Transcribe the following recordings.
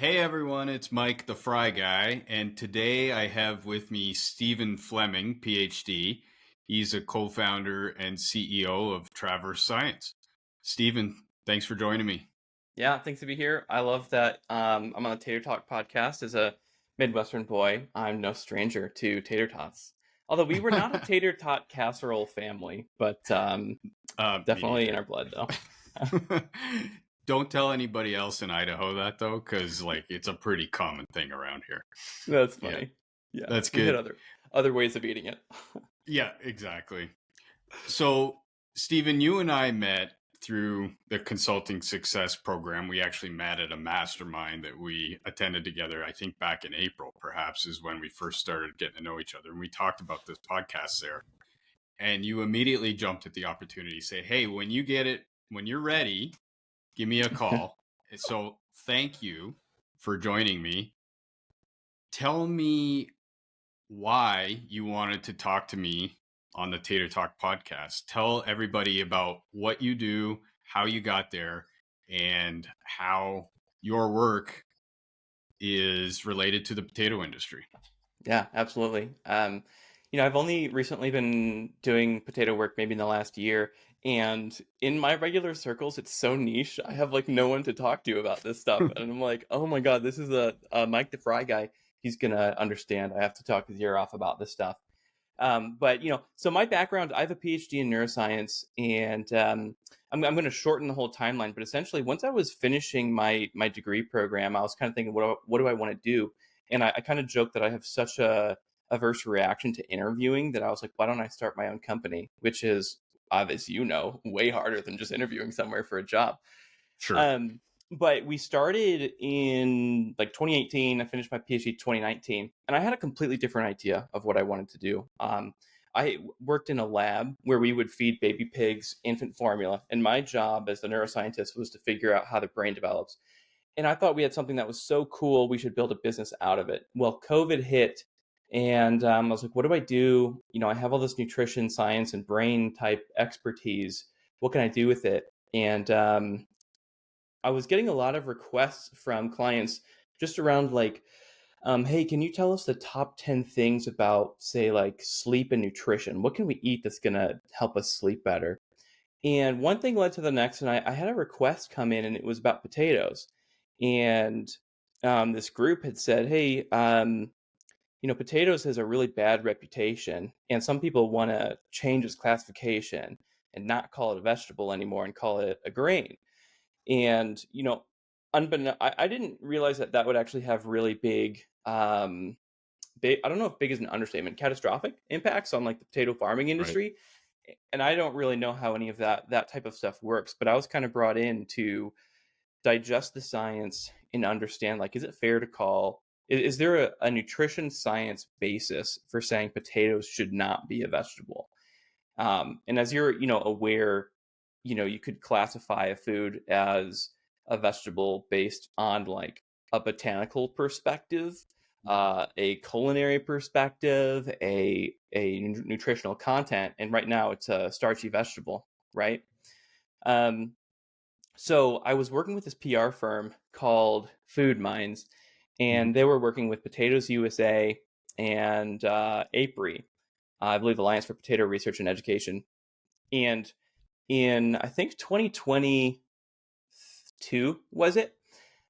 Hey everyone, it's Mike the Fry Guy, and today I have with me Stephen Fleming, PhD. He's a co-founder and CEO of Traverse Science. Stephen, thanks for joining me. Yeah, thanks to be here. I love that I'm on the Tater Talk podcast. As a Midwestern boy, I'm no stranger to tater tots. Although we were not a tater tot casserole family, but Me definitely in neither. our blood, though. Don't tell anybody else in Idaho that though, because it's a pretty common thing around here. That's Yeah, funny. Yeah, that's we had good. other ways of eating it. Yeah, exactly. So, Stephen, you and I met through the consulting success program. We actually met at a mastermind that we attended together, I think back in April, perhaps, is when we first started getting to know each other. And we talked about this podcast there. And you immediately jumped at the opportunity to say, hey, when you get it, when you're ready, give me a call. And so, thank you for joining me. Tell me why you wanted to talk to me on the Tater Talk podcast. Tell everybody about what you do, how you got there, and how your work is related to the potato industry. Yeah, absolutely. I've only recently been doing potato work maybe in the last year, and in my regular circles, it's so niche. I have like no one to talk to about this stuff, and I'm like, oh my God, this is a Mike the Fry guy. He's gonna understand. I have to talk his ear off about this stuff. So my background, I have a PhD in neuroscience, and I'm going to shorten the whole timeline. But essentially, once I was finishing my degree program, I was kind of thinking, what do I want to do? And I kind of joked that I have such a averse reaction to interviewing that I was like, why don't I start my own company? Which is, as you know, way harder than just interviewing somewhere for a job. Sure. Um, but we started in like 2018. I finished my PhD 2019, and I had a completely different idea of what I wanted to do. I worked in a lab where we would feed baby pigs infant formula, and my job as a neuroscientist was to figure out how the brain develops. And I thought we had something that was so cool, we should build a business out of it. Well, COVID hit, and I was like, what do I do? I have all this nutrition science and brain type expertise. What can I do with it? And I was getting a lot of requests from clients just around like, hey, can you tell us the top 10 things about, say, like sleep and nutrition? What can we eat that's going to help us sleep better? And one thing led to the next, and I had a request come in, and it was about potatoes. And this group had said, hey, potatoes has a really bad reputation, and some people want to change its classification and not call it a vegetable anymore and call it a grain. And I didn't realize that that would actually have really big, I don't know if big is an understatement, catastrophic impacts on like the potato farming Right. industry. And I don't really know how any of that type of stuff works, but I was kind of brought in to digest the science and understand, like, is it fair to call, is there a nutrition science basis for saying potatoes should not be a vegetable? And as you're, aware, you could classify a food as a vegetable based on like a botanical perspective, a culinary perspective, a nutritional content, and right now it's a starchy vegetable, right? Um, so I was working with this PR firm called Food Minds, Mhm. and they were working with Potatoes USA and APRI, I believe Alliance for Potato Research and Education. And in, I think, 2022, was it?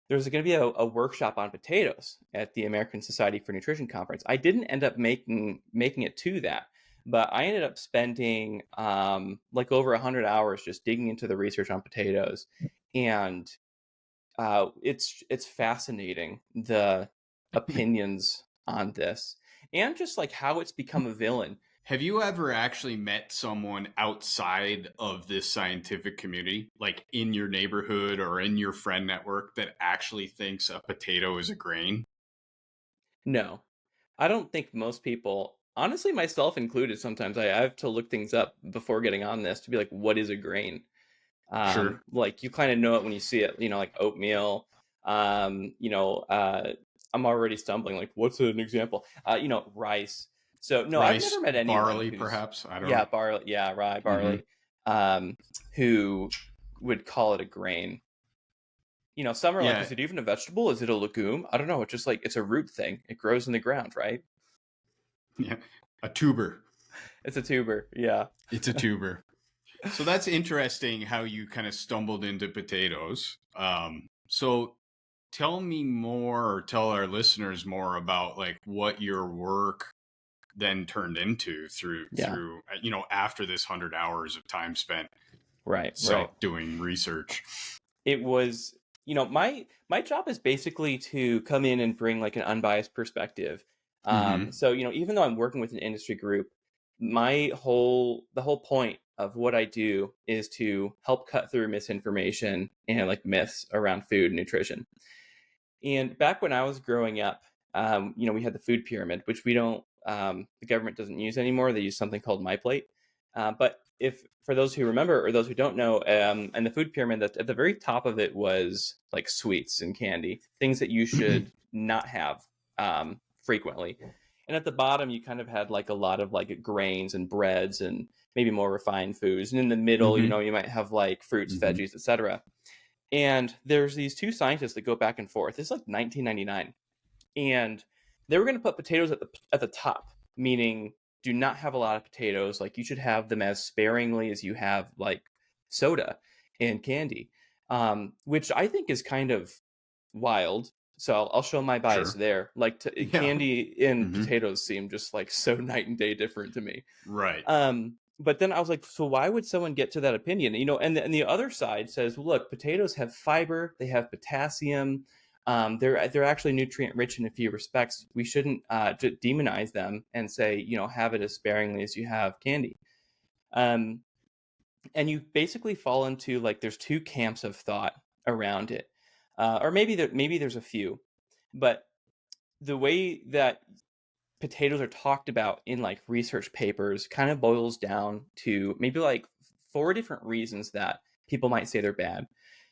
There was going to be a workshop on potatoes at the American Society for Nutrition conference. I didn't end up making it to that, but I ended up spending like over 100 hours just digging into the research on potatoes, and it's fascinating, the opinions on this, and just like how it's become a villain. Have you ever actually met someone outside of this scientific community, like in your neighborhood or in your friend network, that actually thinks a potato is a grain? No, I don't think most people, honestly, myself included, sometimes I have to look things up before getting on this to be like, what is a grain? Sure. Like you kind of know it when you see it, like oatmeal. Um, you know, uh, I'm already stumbling. Like, what's an example? Rice. So no, I've never Rice, met anyone barley, who's, perhaps. I don't yeah, know. barley, yeah, rye, Hmm. barley, who would call it a grain. Some are like, Yeah. is it even a vegetable? Is it a legume? I don't know. It's just like, it's a root thing. It grows in the ground, right? Yeah. A tuber. It's a tuber. Yeah. It's a tuber. So that's interesting how you kind of stumbled into potatoes. So tell me more, or tell our listeners more about like what your work then turned into Yeah. through after this 100 hours of time spent Right. Right. doing research. It was, my job is basically to come in and bring like an unbiased perspective. Mm-hmm. So, even though I'm working with an industry group, the whole point of what I do is to help cut through misinformation and like myths around food and nutrition. And back when I was growing up, we had the food pyramid, which the government doesn't use anymore. They use something called My Plate. But if for those who remember or those who don't know, and the food pyramid, that at the very top of it was like sweets and candy, things that you should not have frequently. And at the bottom, you kind of had like a lot of like grains and breads and maybe more refined foods. And in the middle, Mm-hmm. you might have like fruits, Mm-hmm. veggies, etc. And there's these two scientists that go back and forth. It's like 1999, and they were going to put potatoes at the top, meaning do not have a lot of potatoes. Like you should have them as sparingly as you have like soda and candy, which I think is kind of wild. So I'll show my bias Sure. there. Like Yeah. candy and Mm-hmm. potatoes seem just like so night and day different to me. Right. But then I was like, so why would someone get to that opinion? And the other side says, well, look, potatoes have fiber, they have potassium. They're actually nutrient rich in a few respects. We shouldn't demonize them and say, have it as sparingly as you have candy. Um, and you basically fall into like there's two camps of thought around it, or maybe there's a few, but the way that potatoes are talked about in like research papers kind of boils down to maybe like four different reasons that people might say they're bad.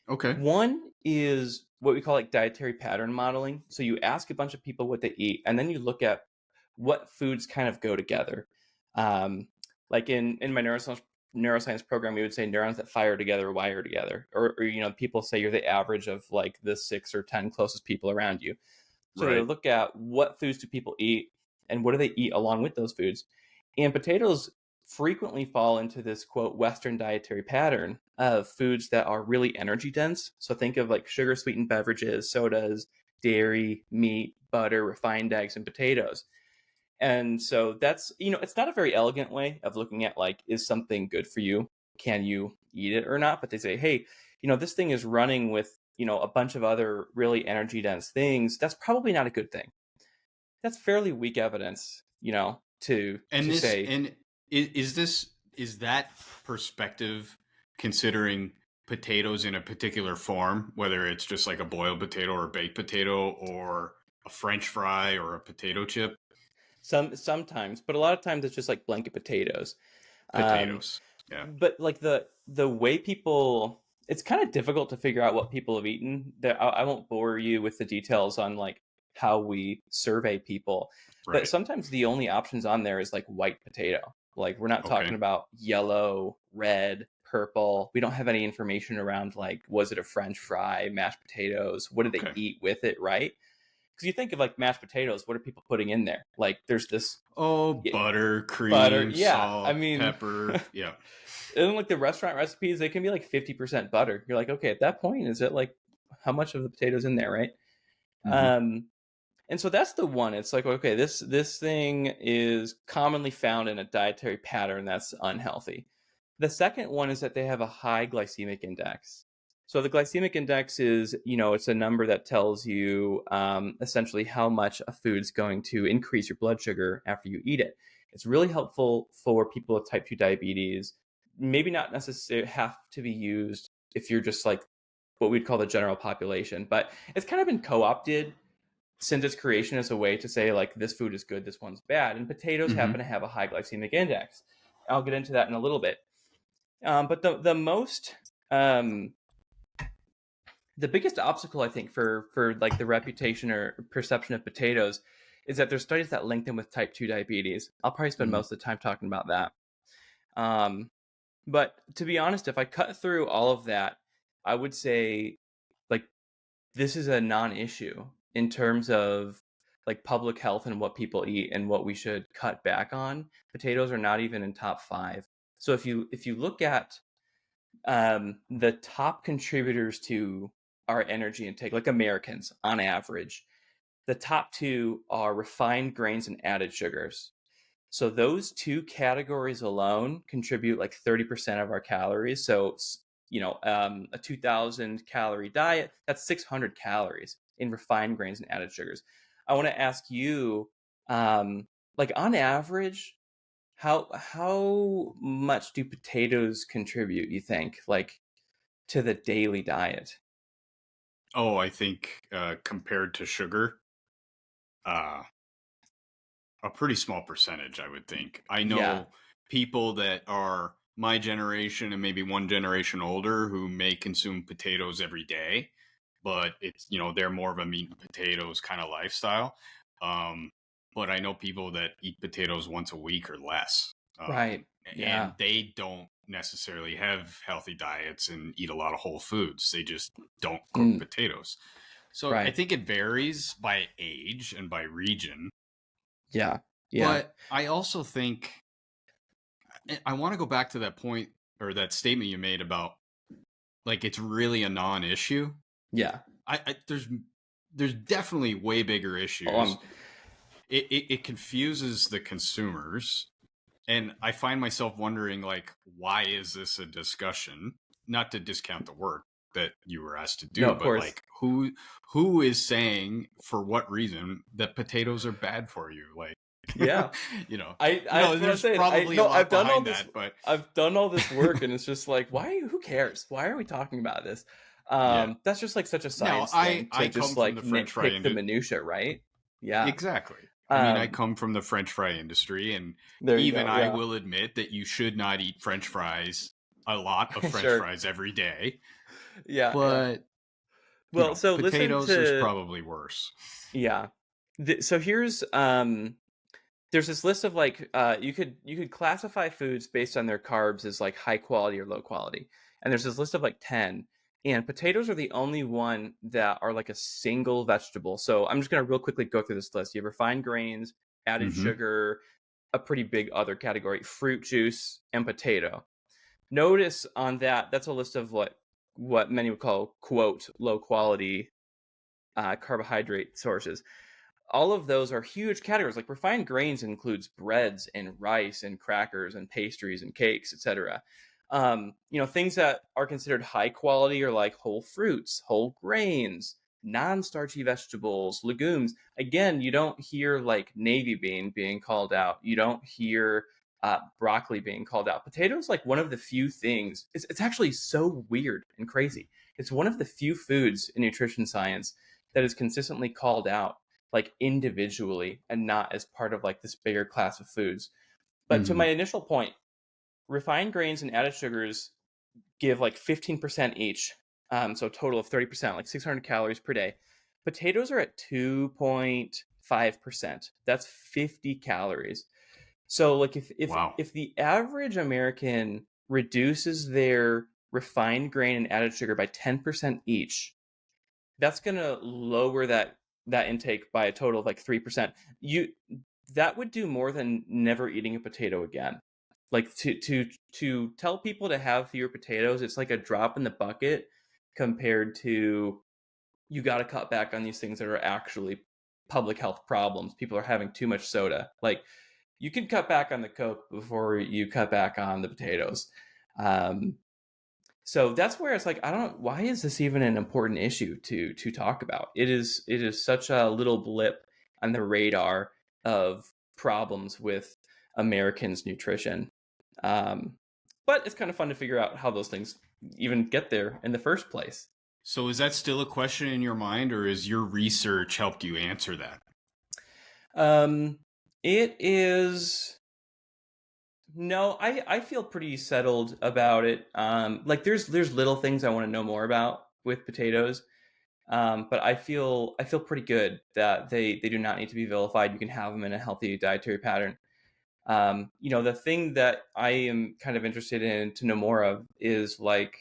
Okay. One is what we call like dietary pattern modeling. So you ask a bunch of people what they eat, and then you look at what foods kind of go together. Um, like in my neuroscience program, we would say neurons that fire together wire together, or people say you're the average of like the 6 or 10 closest people around you. So they Right. look at what foods do people eat and what do they eat along with those foods. And potatoes frequently fall into this quote Western dietary pattern of foods that are really energy dense. So think of like sugar sweetened beverages, sodas, dairy, meat, butter, refined eggs, and potatoes. And so that's, it's not a very elegant way of looking at like, is something good for you? Can you eat it or not? But they say, hey, this thing is running with, a bunch of other really energy dense things. That's probably not a good thing. That's fairly weak evidence, And to this say. and is that perspective considering potatoes in a particular form, whether it's just like a boiled potato or a baked potato or a French fry or a potato chip? Sometimes, but a lot of times it's just like blanket potatoes. Um, Potatoes. Yeah. but like the way people, it's kind of difficult to figure out what people have eaten. I won't bore you with the details on like how we survey people, but Right. sometimes the only options on there is like white potato. Like we're not talking Okay. about yellow, red, purple. We don't have any information around like was it a French fry, mashed potatoes, what did they Okay. eat with it, right? Because you think of like mashed potatoes, what are people putting in there? Like there's this Oh, yeah, butter, butter. cream, Yeah, I salt, mean, pepper. Yeah. and like the restaurant recipes, they can be like 50% butter. You're like, okay, at that point, is it like how much of the potatoes in there, right? Mm-hmm. Um, and so that's the one. It's like, okay, this thing is commonly found in a dietary pattern that's unhealthy. The second one is that they have a high glycemic index. So the glycemic index is, it's a number that tells you essentially how much a food's going to increase your blood sugar after you eat it. It's really helpful for people with type 2 diabetes. Maybe not necessarily have to be used if you're just like what we'd call the general population, but it's kind of been co-opted since its creation as a way to say like this food is good, this one's bad. And potatoes Mm-hmm. happen to have a high glycemic index. I'll get into that in a little bit. But um, the biggest obstacle I think for like the reputation or perception of potatoes is that there's studies that link them with type 2 diabetes. I'll probably spend Mm-hmm. most of the time talking about that. Um, but to be honest, if I cut through all of that, I would say like this is a non-issue in terms of like public health and what people eat and what we should cut back on. Potatoes are not even in top 5. So if you look at the top contributors to our energy intake, like Americans on average, the top 2 are refined grains and added sugars. So those 2 categories alone contribute like 30% of our calories. So, a 2,000 calorie diet, that's 600 calories in refined grains and added sugars. I want to ask you, like on average, how much do potatoes contribute, you think, like to the daily diet? Oh, I think compared to sugar, uh, a pretty small percentage, I would think. I Yeah, know people that are my generation and maybe one generation older who may consume potatoes every day, but it's, they're more of a meat and potatoes kind of lifestyle. Um, but I know people that eat potatoes once a week or less. right. And Yeah. they don't necessarily have healthy diets and eat a lot of whole foods. They just don't cook Mm, potatoes. So I right. think it varies by age and by region. Yeah. Yeah. But I also think I want to go back to that point or that statement you made about like it's really a non-issue. Yeah. There's definitely way bigger Oh, issues. It confuses the consumers, and I find myself wondering like, why is this a discussion? Not to discount the work that you were asked to no, do, of but course. like who is saying for what reason that potatoes are bad for you? Like, Yeah. That's what I'm there's saying. I probably a no, lot behind that, but I've done all this work, and it's just like, who cares? Why are we talking about this? yeah. That's just like such a Now, science I thing to I just come from like the French fry nitpick the industry. minutia, right? Yeah. Exactly. I mean, I Um, come from the French fry industry, and there you even go. I Yeah. will admit that you should not eat French fries, a lot of French Sure. fries every day. Yeah, yeah. But, Well, so listen potatoes, there's to probably worse. yeah. So here's there's this list of like you could classify foods based on their carbs as like high quality or low quality, and there's this list of like 10, and potatoes are the only one that are like a single vegetable. So I'm just going to real quickly go through this list. You have refined grains, added Hmm. sugar, a pretty big other category, fruit juice, and potato. Notice on that's a list of what many would call quote low quality carbohydrate sources. All of those are huge categories. Like refined grains includes breads and rice and crackers and pastries and cakes, etc. Things that are considered high quality are like whole fruits, whole grains, non-starchy vegetables, legumes. Again, you don't hear like navy bean being called out. You don't hear broccoli being called out. Potatoes like one of the few things. It's actually so weird and crazy. It's one of the few foods in nutrition science that is consistently called out like individually and not as part of like this bigger class of foods. But to Hmm. my initial point, refined grains and added sugars give like 15% each. So a total of 30%, like 600 calories per day. Potatoes are at 2.5%. That's 50 calories. So like if Wow. if the average American reduces their refined grain and added sugar by 10% each, that's going to lower that intake by a total of like 3%. You That would do more than never eating a potato again. Like to tell people to have fewer potatoes, it's like a drop in the bucket compared to you got to cut back on these things that are actually public health problems. People are having too much soda. Like you can cut back on the Coke before you cut back on the potatoes. Um, so that's where it's like, I don't, why is this even an important issue to talk about? It is such a little blip on the radar of problems with Americans nutrition. um, but it's kind of fun to figure out how those things even get there in the first place. So is that still a question in your mind, or has your research helped you answer that? um, it is No, I feel pretty settled about it. Like there's little things I want to know more about with potatoes. But I feel pretty good that they do not need to be vilified. You can have them in a healthy dietary pattern. The thing that I am kind of interested in to know more of is like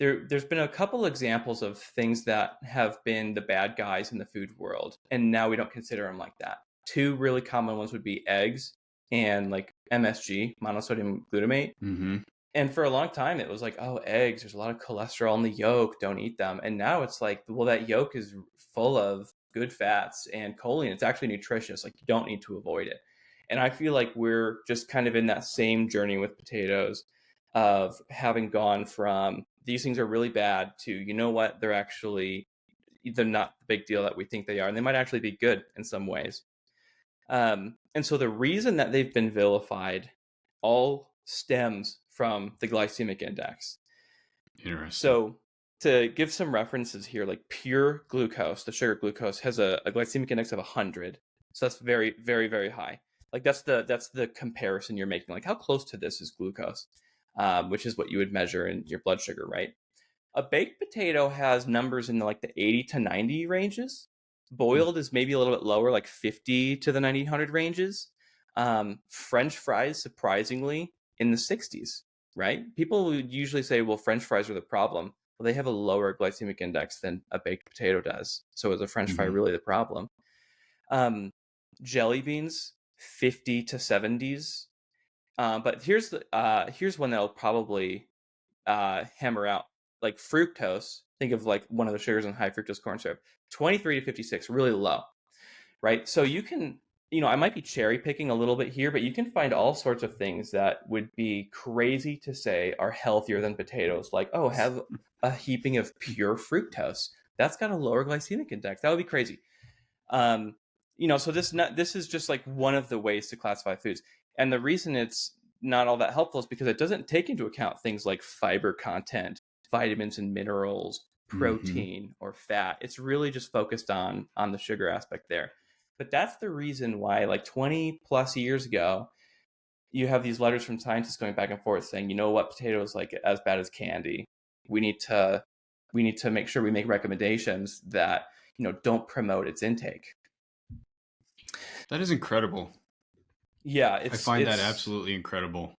there's been a couple examples of things that have been the bad guys in the food world, and now we don't consider them like that. Two really common ones would be eggs and like MSG, monosodium glutamate. Mm-hmm. And for a long time, it was like, oh, eggs, there's a lot of cholesterol in the yolk, don't eat them. And now it's like, well, that yolk is full of good fats and choline. It's actually nutritious. Like, you don't need to avoid it. And I feel like we're just kind of in that same journey with potatoes of having gone from these things are really bad to, you know what, they're not the big deal that we think they are. And they might actually be good in some ways. And so the reason that they've been vilified all stems from the glycemic index. Interesting. So to give some references here, like pure glucose, the sugar glucose has a glycemic index of 100. So that's very, very, very high. Like that's the comparison you're making. Like how close to this is glucose, which is what you would measure in your blood sugar, right? A baked potato has numbers in like the 80 to 90 ranges. Boiled is maybe a little bit lower, like 50 to the 90 ranges. French fries, surprisingly, in the 60s, right? People would usually say, well, French fries are the problem. Well, they have a lower glycemic index than a baked potato does. So is a French fry Mm-hmm. really the problem? Um, Jelly beans, 50 to 70s. But here's one that'll probably hammer out. Like fructose, think of like one of the sugars in high fructose corn syrup, 23 to 56, really low, right? So you can, I might be cherry picking a little bit here, but you can find all sorts of things that would be crazy to say are healthier than potatoes. Like, oh, have a heaping of pure fructose. That's got a lower glycemic index. That would be crazy. Um, so this is just like one of the ways to classify foods. And the reason it's not all that helpful is because it doesn't take into account things like fiber content, vitamins and minerals, Mm-hmm. protein, or fat. It's really just focused on the sugar aspect there. But that's the reason why, like 20 plus years ago, you have these letters from scientists going back and forth saying, you know what, potato is like as bad as candy. We need to make sure we make recommendations that don't promote its intake. That is incredible. Yeah, I it's find that it's absolutely incredible.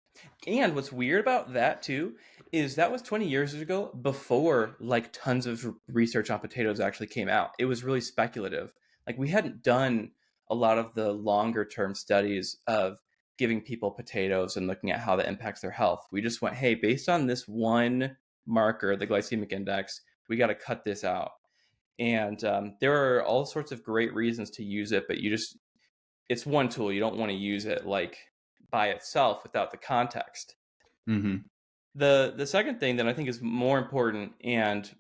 and what's weird about that too is that was 20 years ago before like tons of research on potatoes actually came out. It was really speculative. Like we hadn't done a lot of the longer term studies of giving people potatoes and looking at how that impacts their health. We just went, hey, based on this one marker, the glycemic index, we got to cut this out. And there are all sorts of great reasons to use it, but it's one tool. You don't want to use it like by itself without the context. Mm-hmm. The second thing that I think is more important and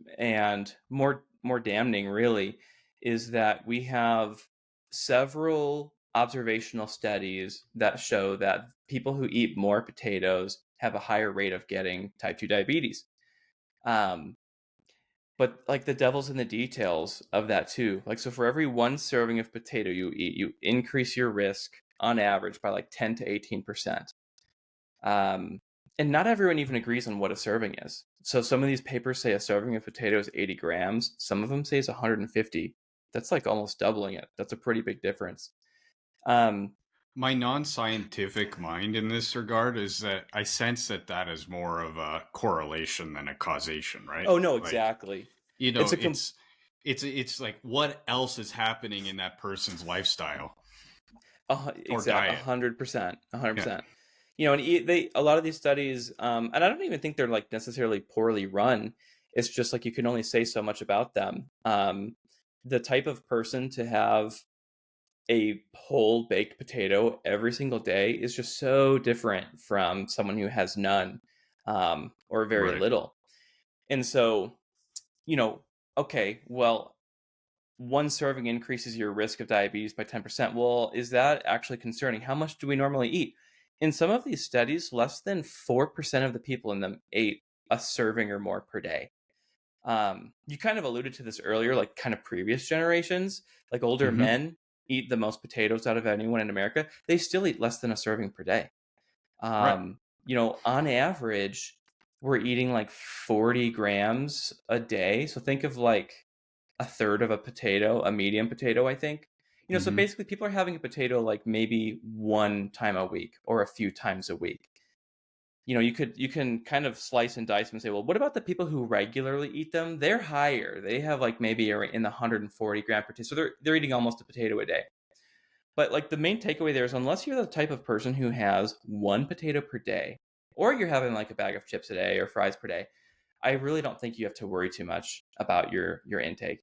more damning really is that we have several observational studies that show that people who eat more potatoes have a higher rate of getting type 2 diabetes. Um, but like the devil's in the details of that too. Like so for every one serving of potato you eat, you increase your risk on average by like 10 to 18%. Um, and not everyone even agrees on what a serving is. So some of these papers say a serving of potato is 80 grams. Some of them say it's 150. That's like almost doubling it. That's a pretty big difference. Um, My non-scientific mind in this regard is that I sense that that is more of a correlation than a causation, right? oh no, Like, exactly. you know, It's a it's like what else is happening in that person's lifestyle or exact diet? 100%, Yeah. 100%. And they a lot of these studies, and I don't even think they're like necessarily poorly run. It's just like you can only say so much about them. The type of person to have a whole baked potato every single day is just so different from someone who has none, or very Right. little. And so, you know, okay, well, one serving increases your risk of diabetes by 10%. Well, is that actually concerning? How much do we normally eat? In some of these studies, less than 4% of the people in them ate a serving or more per day. You kind of alluded to this earlier, like kind of previous generations, like older Mm-hmm. men eat the most potatoes out of anyone in America. They still eat less than a serving per day. Right. On average, we're eating like 40 grams a day. So think of like a third of a potato, a medium potato, I think. So Mm-hmm. basically people are having a potato like maybe one time a week or a few times a week. you can kind of slice and dice and say, well, what about the people who regularly eat them? They're higher. They have like maybe in the 140 gram per day. So they're eating almost a potato a day. But like the main takeaway there is, unless you're the type of person who has one potato per day, or you're having like a bag of chips a day or fries per day, I really don't think you have to worry too much about your intake.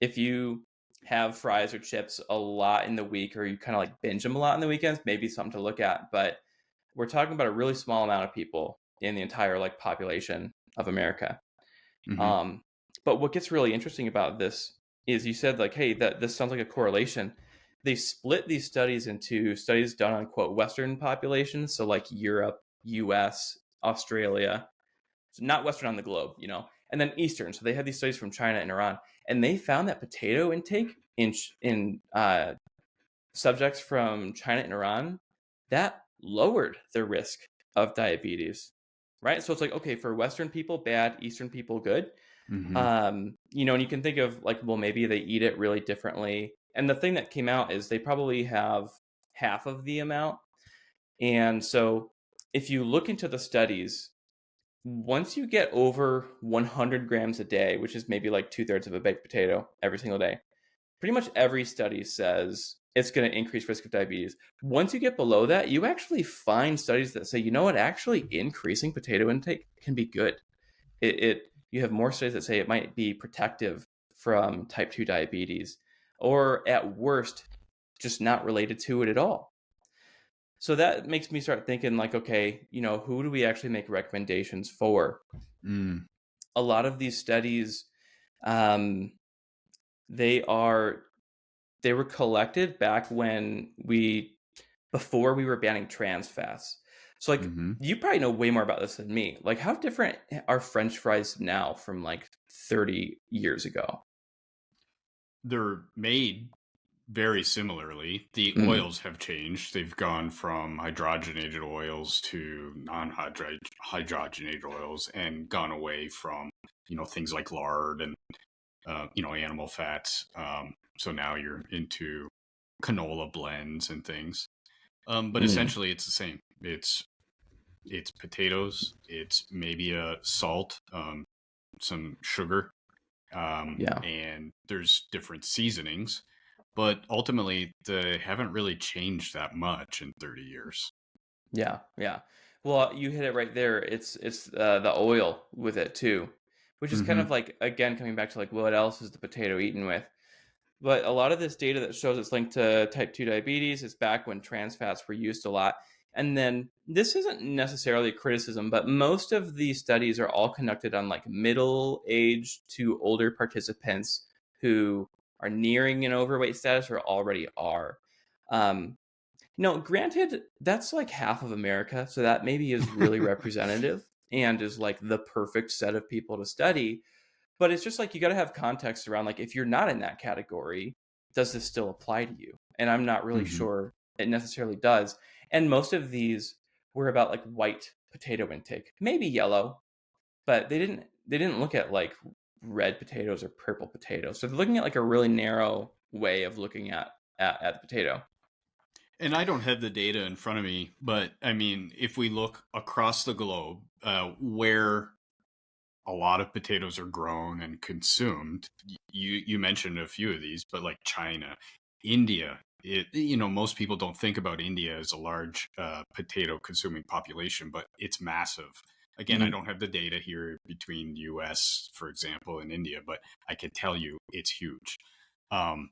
If you have fries or chips a lot in the week, or you kind of like binge them a lot in the weekends, maybe something to look at. But we're talking about a really small amount of people in the entire like population of America. Mm-hmm. Um, but what gets really interesting about this is you said like, hey, that this sounds like a correlation. They split these studies into studies done on quote Western populations, so like Europe, US, Australia, so not Western on the globe, and then Eastern. So they had these studies from China and Iran, and they found that potato intake in subjects from China and Iran, that lowered their risk of diabetes, right? So it's like, okay, for Western people, bad, Eastern people, good. Mm-hmm. And you can think of like, well, maybe they eat it really differently. And the thing that came out is they probably have half of the amount. And so if you look into the studies, once you get over 100 grams a day, which is maybe like 2/3 of a baked potato every single day, pretty much every study says it's going to increase risk of diabetes. Once you get below that, you actually find studies that say, you know what, actually increasing potato intake can be good. You have more studies that say it might be protective from type 2 diabetes, or at worst, just not related to it at all. So that makes me start thinking like, okay, who do we actually make recommendations for? Mm. A lot of these studies, um, they were collected back before we were banning trans fats. So like Mm-hmm. you probably know way more about this than me. Like how different are French fries now from like 30 years ago? They're made very similarly. The Mm, oils have changed. They've gone from hydrogenated oils to non-hydrogenated oils, and gone away from things like lard and animal fats. So now you're into canola blends and things. But mm, essentially, it's the same. It's potatoes. It's maybe a salt, some sugar, yeah. and there's different seasonings. But ultimately, they haven't really changed that much in 30 years. Yeah, yeah. Well, you hit it right there. It's the oil with it too, which is kind Mm-hmm. of like again coming back to like what else is the potato eaten with? But a lot of this data that shows it's linked to type 2 diabetes is back when trans fats were used a lot. And then this isn't necessarily a criticism, but most of these studies are all conducted on like middle age to older participants who are nearing an overweight status or already are. Um, no, granted, that's like half of America, so that maybe is really representative and is like the perfect set of people to study. But it's just like you got to have context around like if you're not in that category, does this still apply to you? And I'm not really Mm-hmm. sure it necessarily does. And most of these were about like white potato intake, maybe yellow, but they didn't look at like red potatoes or purple potatoes. So they're looking at like a really narrow way of looking at the potato. And I don't have the data in front of me, but I mean, if we look across the globe, where a lot of potatoes are grown and consumed, you mentioned a few of these, but like China, India, most people don't think about India as a large potato consuming population, but it's massive. Again, I Mm, don't have the data here between US, for example, and India, but I can tell you it's huge. Um,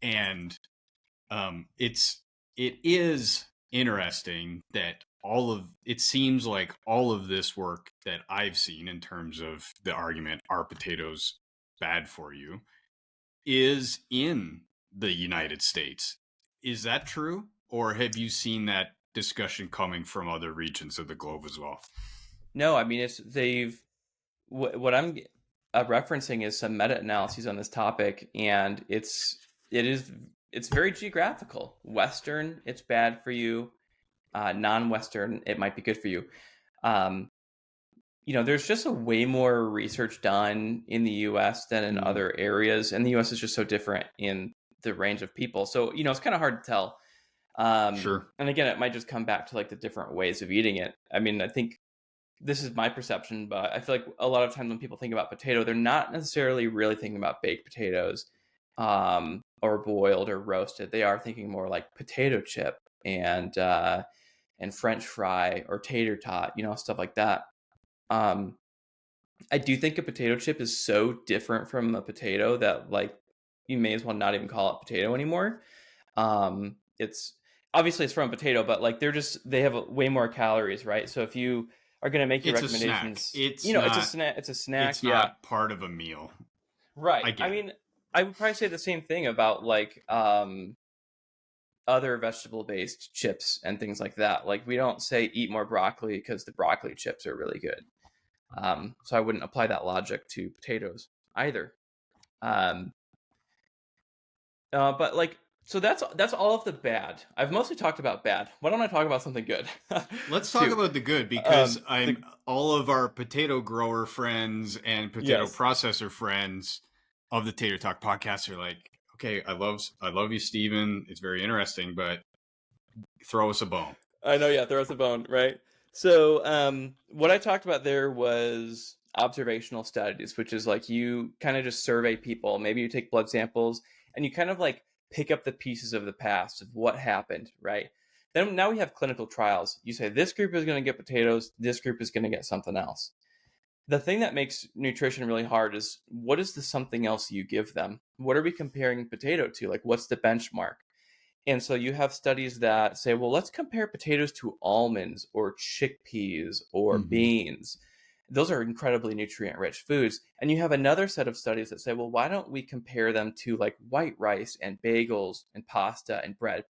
and it is interesting that it seems like all of this work that I've seen in terms of the argument, are potatoes bad for you, is in the United States. Is that true, or have you seen that discussion coming from other regions of the globe as well? no, I mean what I'm referencing is some meta-analyses on this topic, and it's very geographical. Western, it's bad for you. Non-Western, it might be good for you. Um, there's just a way more research done in the U.S. than in Mm. other areas, and the U.S. is just so different in the range of people. So it's kind of hard to tell. Sure. And again, it might just come back to like the different ways of eating it. I mean, I think this is my perception, but I feel like a lot of times when people think about potato, they're not necessarily really thinking about baked potatoes, or boiled or roasted. They are thinking more like potato chip and French fry or tater tot, stuff like that. Um, I do think a potato chip is so different from a potato that like you may as well not even call it potato anymore. It's obviously it's from a potato, but like they have way more calories, right? So if you are going to make your It's a snack. recommendations, It's it's a not. snack. It's a snack, It's yeah, not part of a meal. right. I I get it. mean, I would probably say the same thing about like other vegetable based chips and things like that. Like we don't say eat more broccoli because the broccoli chips are really good. So I wouldn't apply that logic to potatoes either. Um, but like, so that's all of the bad. I've mostly talked about bad. Why don't I talk about something good Let's talk too? about the good, because I'm The all of our potato grower friends and potato yes, processor friends of the Tater Talk podcast are like, okay, I love you, Stephen. It's very interesting, but throw us a bone. I know. Yeah, throw us a bone, right? So, what I talked about there was observational studies, which is like you kind of just survey people. Maybe you take blood samples and you kind of like pick up the pieces of the past of what happened, right? Then now we have clinical trials. You say this group is going to get potatoes, this group is going to get something else. The thing that makes nutrition really hard is what is the something else you give them? What are we comparing potato to? Like, what's the benchmark? And so you have studies that say, well, let's compare potatoes to almonds or chickpeas or Mm-hmm. beans. Those are incredibly nutrient rich foods. And you have another set of studies that say, well, why don't we compare them to like white rice and bagels and pasta and bread?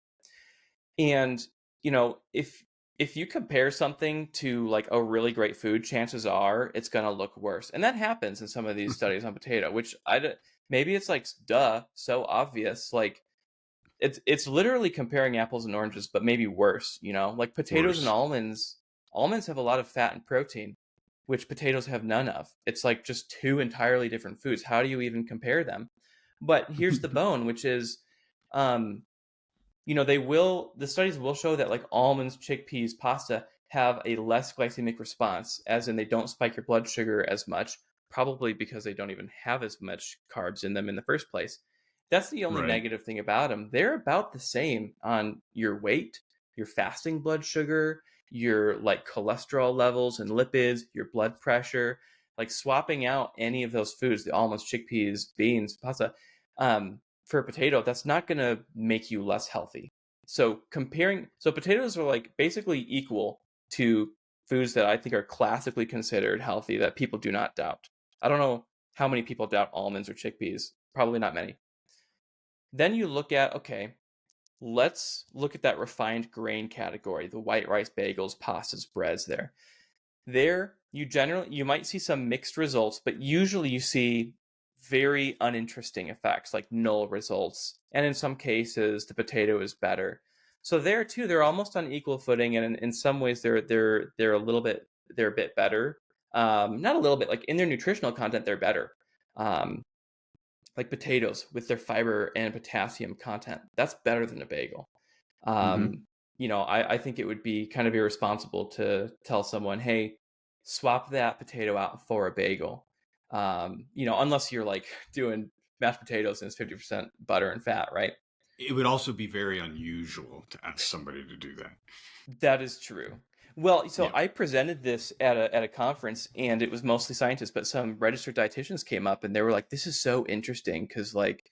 And, if you compare something to like a really great food, chances are it's going to look worse. And that happens in some of these studies on potato, which maybe it's like, duh, so obvious. Like, it's literally comparing apples and oranges, but maybe worse, like potatoes and Worse. almonds have a lot of fat and protein, which potatoes have none of. It's like just two entirely different foods. How do you even compare them? But here's the bone, which is, um the studies will show that like almonds, chickpeas, pasta have a less glycemic response, as in they don't spike your blood sugar as much, probably because they don't even have as much carbs in them in the first place. That's the only Right. negative thing about them. They're about the same on your weight, your fasting blood sugar, your like cholesterol levels and lipids, your blood pressure. Like swapping out any of those foods, the almonds, chickpeas, beans, pasta, for a potato, that's not going to make you less healthy. So potatoes are like basically equal to foods that I think are classically considered healthy that people do not doubt. I don't know how many people doubt almonds or chickpeas. Probably not many. Then you look at, okay, let's look at that refined grain category, the white rice, bagels, pastas, breads there. There, you might see some mixed results, but usually you see very uninteresting effects, like null results. And in some cases, the potato is better. So there too, they're almost on equal footing, and in some ways, they're a bit better. Not a little bit, like in their nutritional content, they're better. Um, like potatoes with their fiber and potassium content, that's better than a bagel. Mm-hmm. I think it would be kind of irresponsible to tell someone, hey, swap that potato out for a bagel. Unless you're like doing mashed potatoes and it's 50% butter and fat, right? It would also be very unusual to ask somebody to do that. That is true. Well, so Yeah. I presented this at a conference, and it was mostly scientists, but some registered dietitians came up and they were like, this is so interesting because like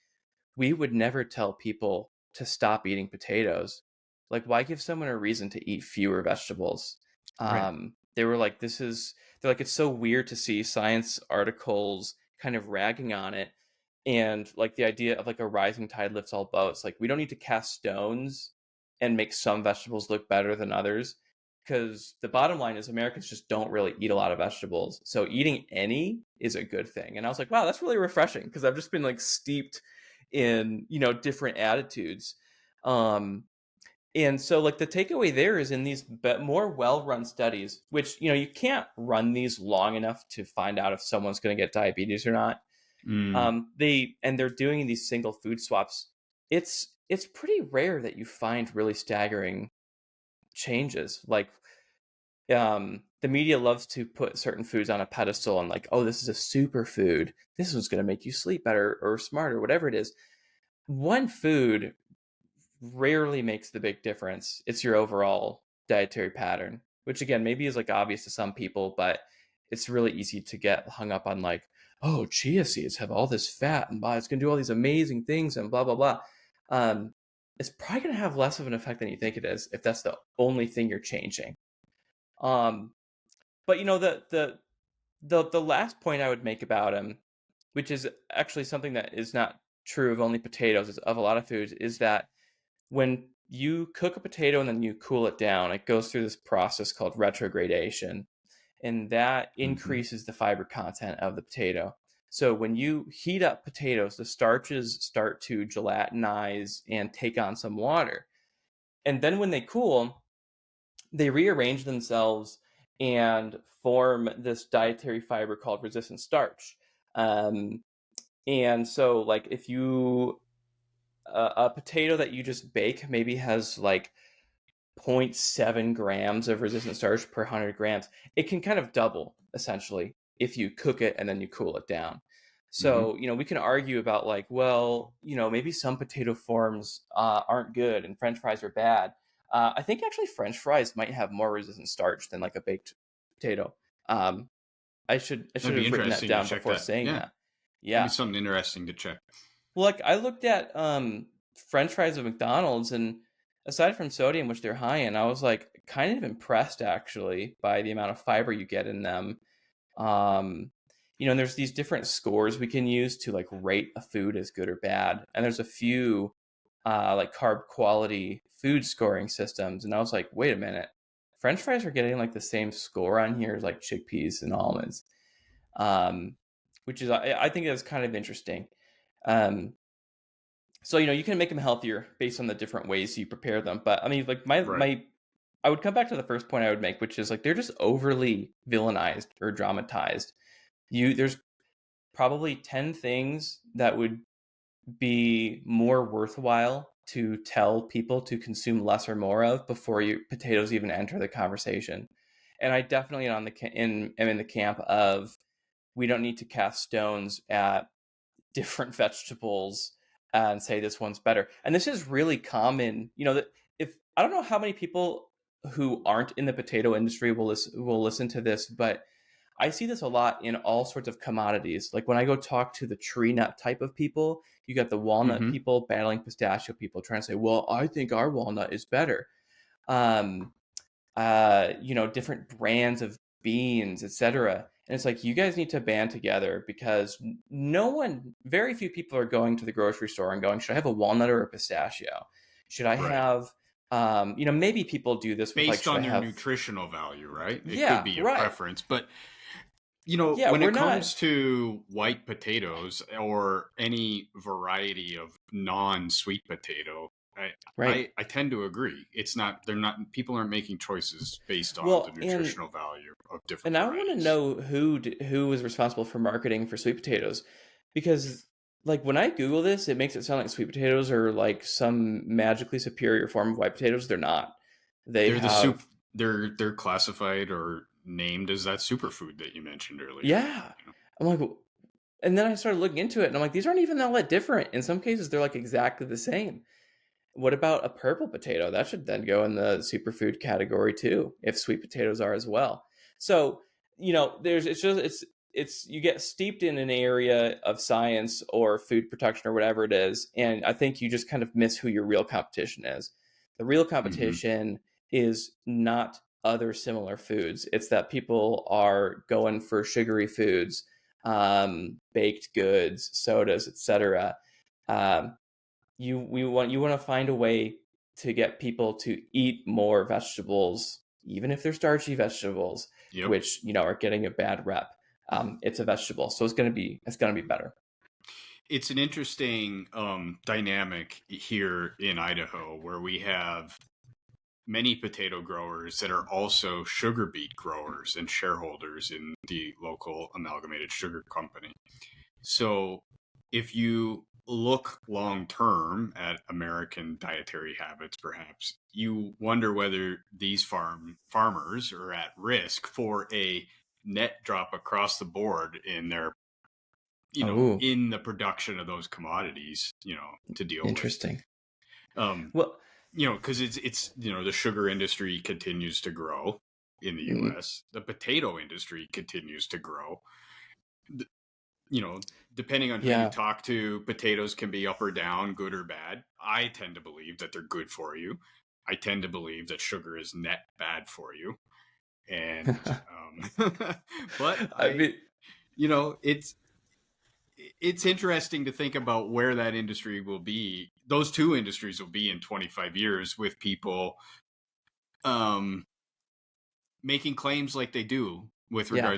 we would never tell people to stop eating potatoes. Like, why give someone a reason to eat fewer vegetables? Right. They were like, they're like, it's so weird to see science articles kind of ragging on it. And like the idea of like a rising tide lifts all boats. Like, we don't need to cast stones and make some vegetables look better than others. Because the bottom line is Americans just don't really eat a lot of vegetables. So eating any is a good thing. And I was like, wow, that's really refreshing because I've just been like steeped in different attitudes. Um and so like the takeaway there is in these more well-run studies, which you can't run these long enough to find out if someone's going to get diabetes or not. Mm. They're doing these single food swaps. It's it's pretty rare that you find really staggering changes. Like, the media loves to put certain foods on a pedestal and like, oh, this is a superfood. This one's going to make you sleep better or smarter, whatever it is. One food rarely makes the big difference. It's your overall dietary pattern, which again, maybe is like obvious to some people, but it's really easy to get hung up on like, oh, chia seeds have all this fat and blah, it's going to do all these amazing things and blah, blah, blah. Um, it's probably going to have less of an effect than you think it is if that's the only thing you're changing. Um, but the last point I would make about him, which is actually something that is not true of only potatoes, is of a lot of foods, is that when you cook a potato and then you cool it down, it goes through this process called retrogradation, and that Mm-hmm. increases the fiber content of the potato. So when you heat up potatoes, the starches start to gelatinize and take on some water. And then when they cool, they rearrange themselves and form this dietary fiber called resistant starch. Um, and so, like, if you a potato that you just bake maybe has like 0.7 grams of resistant starch per 100 grams. It can kind of double essentially if you cook it and then you cool it down. Mm-hmm. So, we can argue about like, well, maybe some potato forms aren't good and French fries are bad. I think actually French fries might have more resistant starch than like a baked potato. Um, I should That'd be have written that interesting to down check before that. saying Yeah, that. that'd be Yeah. something interesting to check. Well, like I looked at French fries at McDonald's, and aside from sodium, which they're high in, I was like kind of impressed actually by the amount of fiber you get in them. Um, and there's these different scores we can use to like rate a food as good or bad, and there's a few like carb quality food scoring systems, and I was like, wait a minute, French fries are getting like the same score on here as like chickpeas and almonds, um, which is I think that's kind of interesting. Um, so you can make them healthier based on the different ways you prepare them. But I mean, like Right. I would come back to the first point I would make, which is like they're just overly villainized or dramatized. There's probably 10 things that would be more worthwhile to tell people to consume less or more of before your potatoes even enter the conversation. And I definitely am in the camp of we don't need to cast stones at different vegetables and say this one's better. And this is really common. That if I don't know how many people who aren't in the potato industry will listen to this, but I see this a lot in all sorts of commodities. Like when I go talk to the tree nut type of people, you got the walnut Mm-hmm. people battling pistachio people trying to say, well, I think our walnut is better. Um, different brands of beans, etc. And it's like you guys need to band together because very few people are going to the grocery store and going, should I have a walnut or a pistachio? Should I Right. have, maybe people do this with like, Based should I on their have, nutritional value, right? It could yeah, be a right. preference, but Yeah, when we're it not, comes to white potatoes or any variety of non-sweet potato, I, right. I tend to agree. It's not, they're not, people aren't making choices based on the Well, nutritional value of different and I want to varieties. know who was responsible for marketing for sweet potatoes, because like when I Google this, it makes it sound like sweet potatoes are like some magically superior form of white potatoes. They're not. They They're the soup, have they're classified or named as that superfood that you mentioned earlier. yeah. I'm like, and then I started looking into it, and I'm like, these aren't even that different. In some cases, they're like exactly the same. What about a purple potato? That should then go in the superfood category too, if sweet potatoes are as well. So, there's it's you get steeped in an area of science or food production or whatever it is, and I think you just kind of miss who your real competition is. The real Mm-hmm. competition is not other similar foods. It's that people are going for sugary foods, baked goods, sodas, etc. You want to find a way to get people to eat more vegetables, even if they're starchy vegetables, Yep. which are getting a bad rep. It's a vegetable, so it's gonna be better. It's an interesting dynamic here in Idaho where we have many potato growers that are also sugar beet growers and shareholders in the local amalgamated sugar company. So if you look long term at American dietary habits, perhaps you wonder whether these farmers are at risk for a net drop across the board in their, Oh, in the production of those commodities, to deal with. interesting. Um, Well, because it's the sugar industry continues to grow in the mm, U.S. The potato industry continues to grow. Depending on who you yeah. talk to, potatoes can be up or down, good or bad. I tend to believe that they're good for you. I tend to believe that sugar is net bad for you. And, but I mean, it's interesting to think about where that industry will be. Those two industries will be in 25 years with people, making claims like they do with yeah. regards